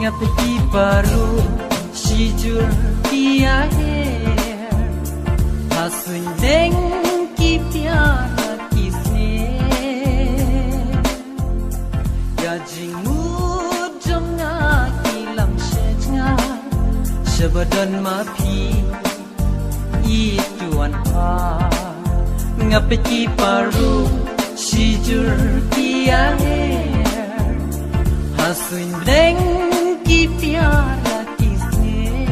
Ngapeti baru sijur kiaher Hasundeng ki piara kisne Ya Shabadon mapi ituan pa ngapeki paru sijur kiaher hasuin deng ki piara kisne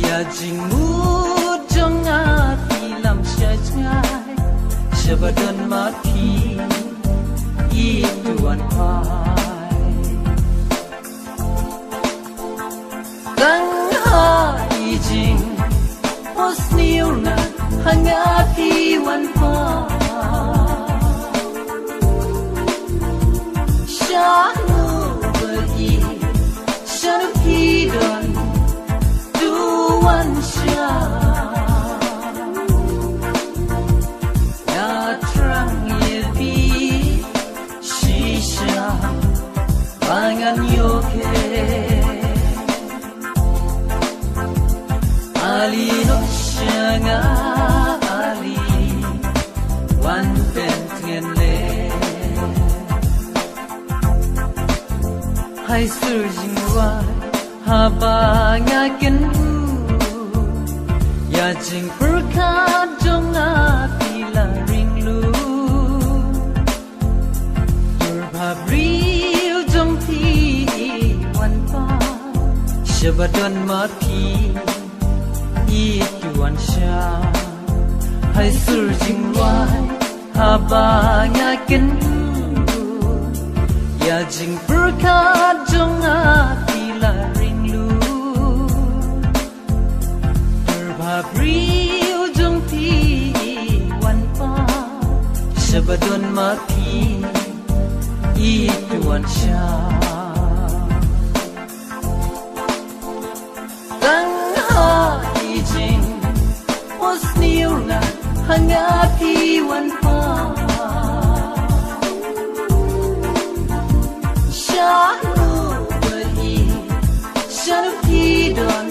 ya jingmu jonga tilam syajngai Shabadon mapi ituan pa Tang ijing hosniu na hangati wan pa Shanu bagi shanu pidon duwan sya Ya trang yepi shisha pangan yoke Ali no shanga Ali wan pentien le Hai surjing wai habanga kendu Ya jing perkat jonga pila ringlu Durbabriu jong ti wan pa Shabadon mapi ituan sya Hai surjing wai habanga kendu Ya jing berkat jonga pila ringlu Berbabri ujung ti wan pa Shabadon mapi ituan sya Hosniu na hangati wan pa Shanu bagi shanu pidon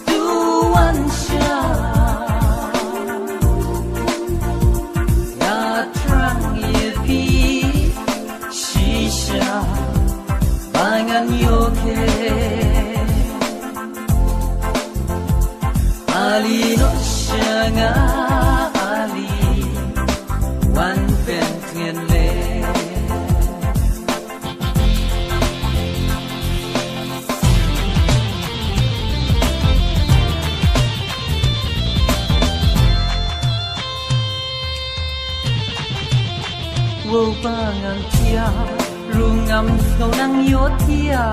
duwan sya Ya trang yepi shisha pangan yoke Ali no shanga Ali wan pentien le Wo bangang tia rungam kau nang yotia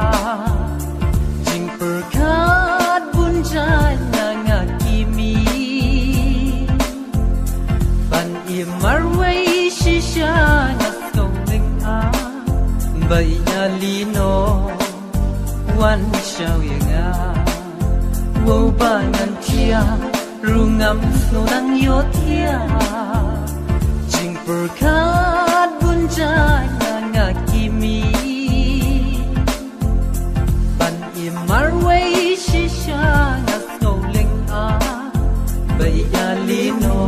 jing perkat bunjai Marway shisha ngasong ning a bay na lino wan shaw yanga wo bangan tia rungam sonang yotia jing perkat bunjai nga kimi ban i marway shisha ngasong ning a bay na lino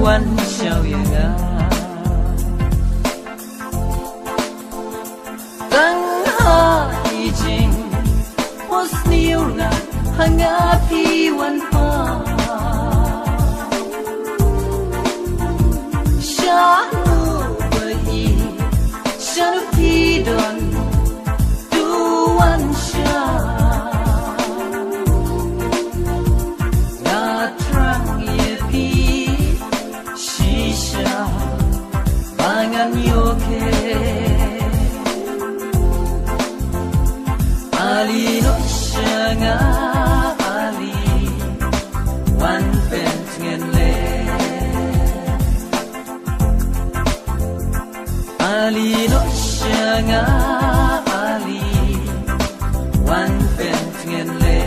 wan shaw yaga Tang ijing hosniu na hangati wan pa Shanu bagi shanu pidon duwan sya Ya trang yepi pangan yoke Ali no shanga Ali wan pentien le Ali no shanga Ali wan pentien le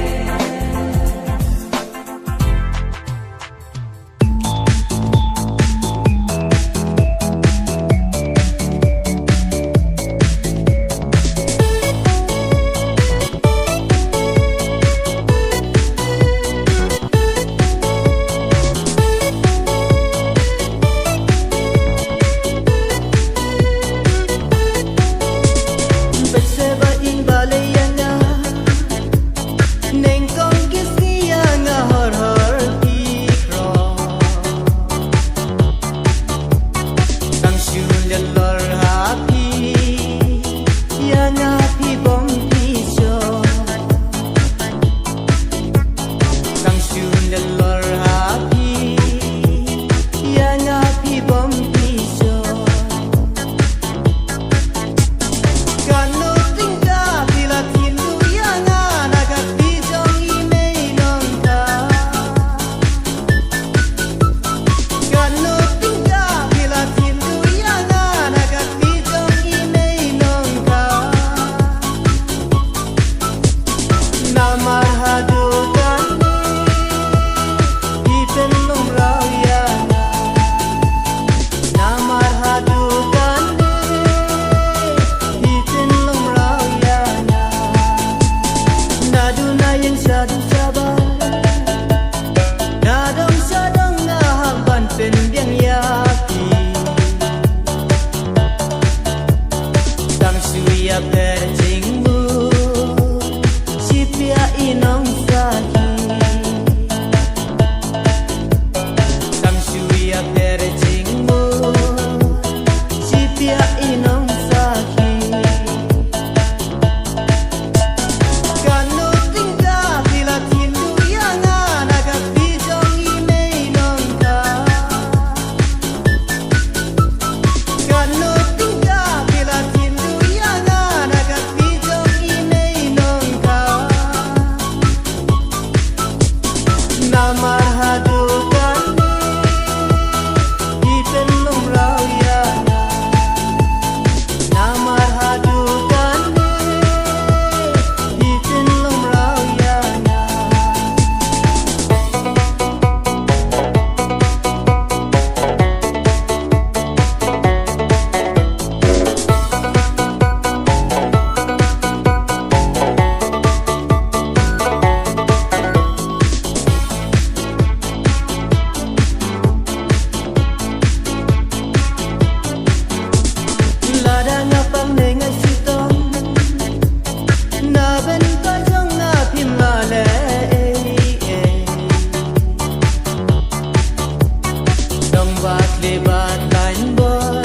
bạc lebat kain bor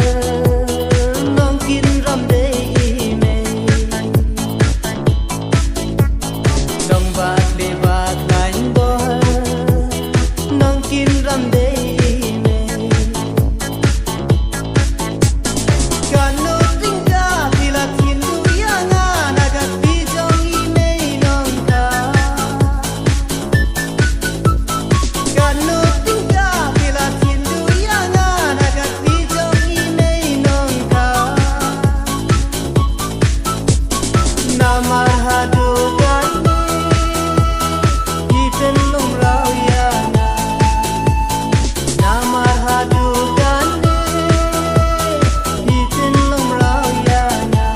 nong kin ram dei me Dong bạc lebat kain bor nong kin ram dei me Kano tingga bila kin duyanga nagat bijong i me nong ka Kano tingga bila kin duyanga nagat bijong i me nong ka Namar hadugan Ipen lum rau yana Namar hadugan Ipen lum rau yana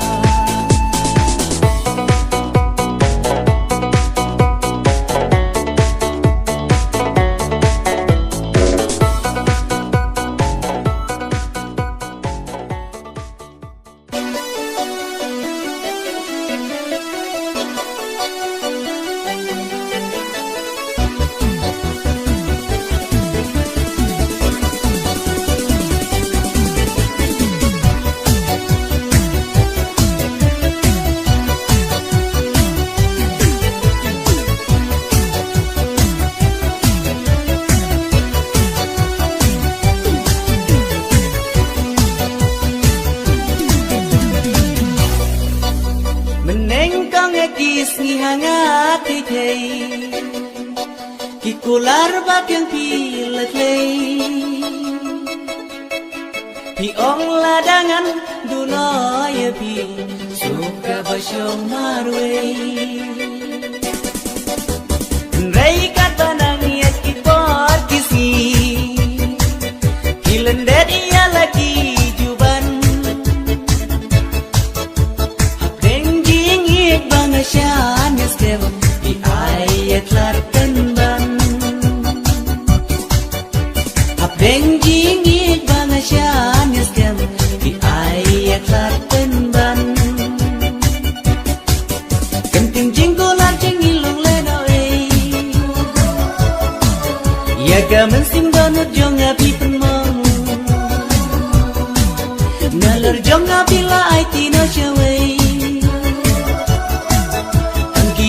Meneng kang ekis ngi hangat thei Ki kular bakyang pilet lei Pi ong ladangan dunoy pi suka basyong marway Rei kat banang yat ki pot kisi Kilendet iya lagi juban Shan is given the ayat lartan ban Benjing it bang shan is given the ayat lartan ban Kenting jinggo larjing ilong leno Ya gaman sim donut jong api penmong Nalar jong api la aiti no shaway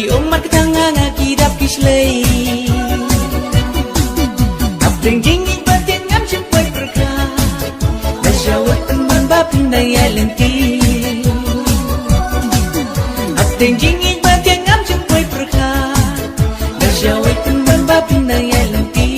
Umat ketanganga kidap kislay Abdeng jingit batin ngam sempai berkah Nasyawat teman bapin daya lenti Abdeng jingit batin ngam sempai berkah Nasyawat teman bapin daya lenti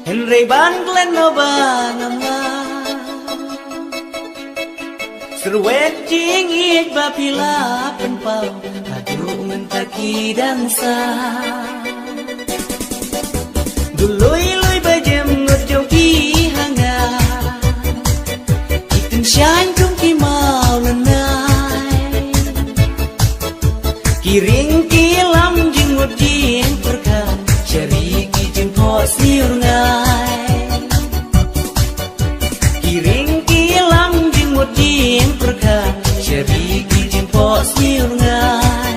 Henry ban Glen no banama Serwet jing ik bapila penpau Aduh mentaki dansa Dului bajem ngot ki hanga Itin shine kum ki mau lenai Kiring ki lam jing ngot jing perkan Cari kijing pos niur ngai Kiring kilam jing mut jing perkan Cari kijing pos niur ngai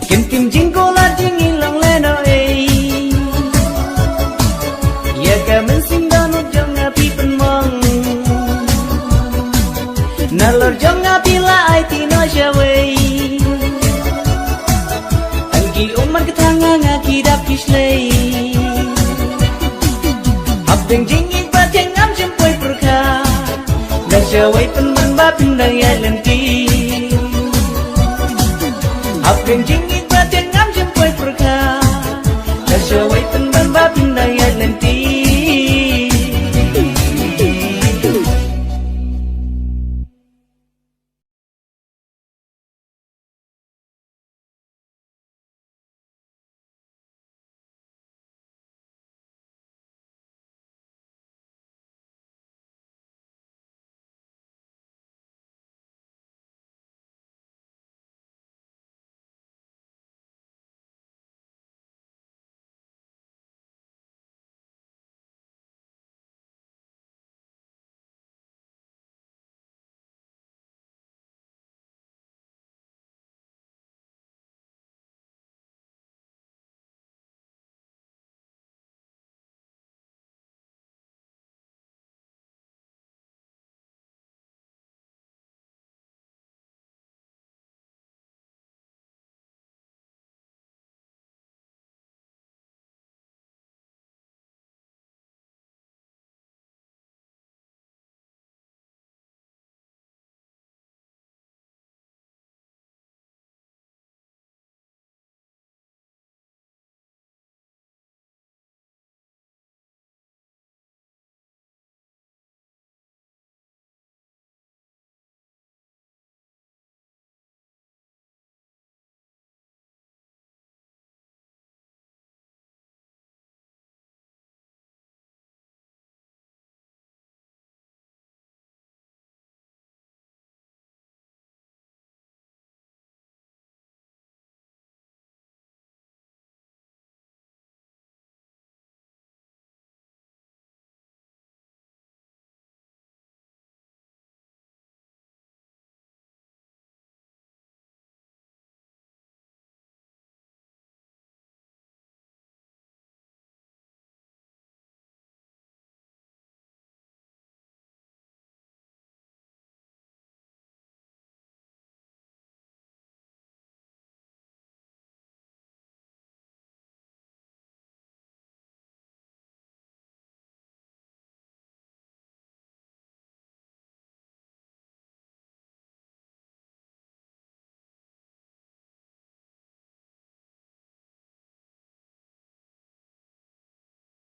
Kim kim jing kola jing ilang leno Ya gamen sim danut jong api penmong Nalor jong api la aiti no shaway Umat ketanganga kidap kislay Abdeng jingit bateng ngam sempoy perkah Nasyaway teman bapin daya lenti Abdeng jingit bateng ngam sempoy perkah Nasyaway teman bapin daya